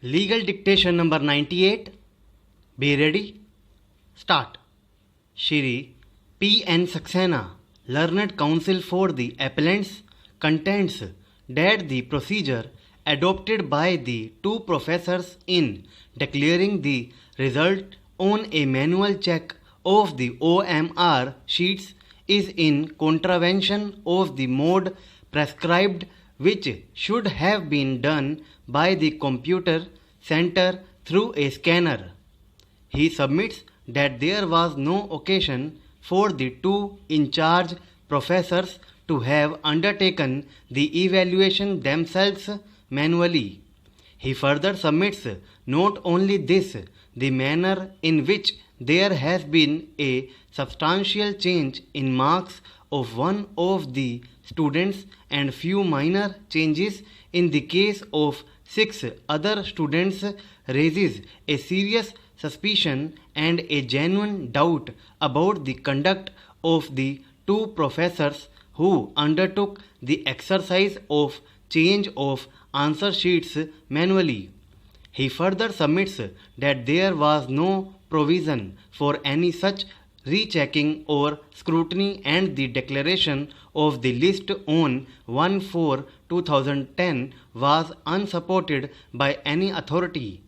Legal dictation number 98. Be ready. Start. Shri P. N. Saxena, Learned Counsel for the Appellants, contends that the procedure adopted by the two professors in declaring the result on a manual check of the OMR sheets is in contravention of the mode prescribed, which should have been done by the computer center through a scanner. He submits that there was no occasion for the two in charge professors to have undertaken the evaluation themselves manually. He further submits not only this, the manner in which there has been a substantial change in marks of one of the students and few minor changes in the case of 6 other students raises a serious suspicion and a genuine doubt about the conduct of the two professors who undertook the exercise of change of answer sheets manually. He further submits that there was no provision for any such rechecking or scrutiny, and the declaration of the list on 1/4/2010 was unsupported by any authority.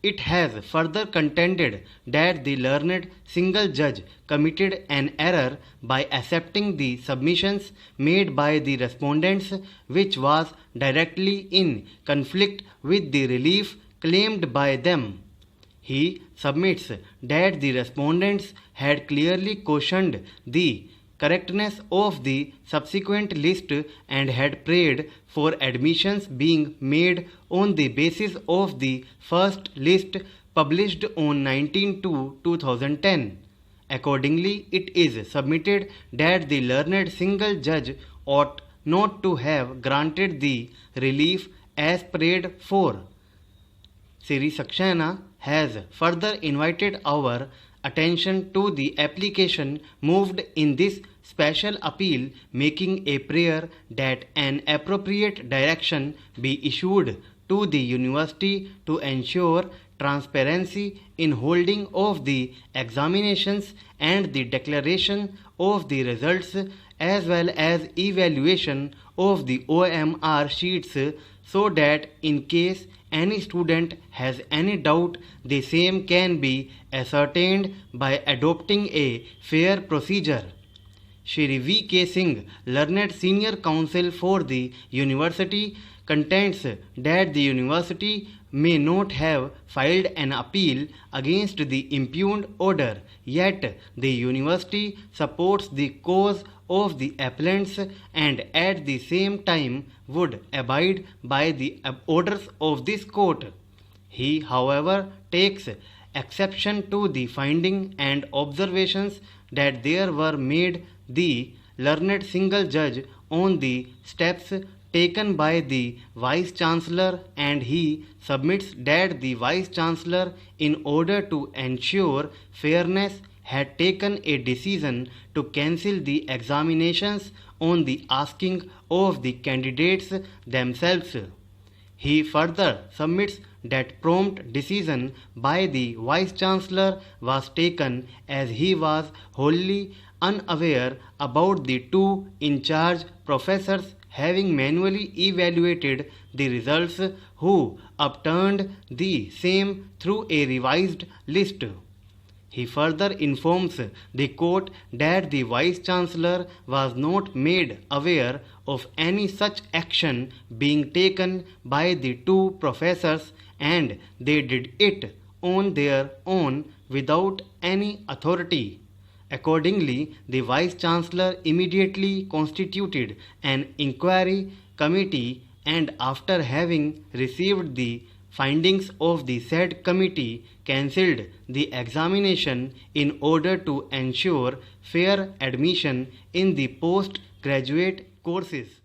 It has further contended that the learned single judge committed an error by accepting the submissions made by the respondents, which was directly in conflict with the relief claimed by them. He submits that the respondents had clearly cautioned the correctness of the subsequent list and had prayed for admissions being made on the basis of the first list published on 19/2/2010. Accordingly, it is submitted that the learned single judge ought not to have granted the relief as prayed for. Shri Saxena has further invited our attention to the application moved in this special appeal, making a prayer that an appropriate direction be issued to the university to ensure transparency in holding of the examinations and the declaration of the results, as well as evaluation of the OMR sheets, so that in case any student has any doubt, the same can be ascertained by adopting a fair procedure. Shri V. K. Singh, Learned Senior Counsel for the University, contends that the university may not have filed an appeal against the impugned order, yet the university supports the cause of the appellants and at the same time would abide by the orders of this court. He, however, takes exception to the finding and observations that there were made the learned single judge on the steps taken by the Vice Chancellor, and he submits that the Vice Chancellor, in order to ensure fairness, had taken a decision to cancel the examinations on the asking of the candidates themselves. He further submits that prompt decision by the Vice Chancellor was taken as he was wholly unaware about the two in charge professors having manually evaluated the results, who upturned the same through a revised list. He further informs the court that the Vice Chancellor was not made aware of any such action being taken by the two professors, and they did it on their own without any authority. Accordingly, the Vice Chancellor immediately constituted an inquiry committee, and after having received the findings of the said committee, cancelled the examination in order to ensure fair admission in the postgraduate courses.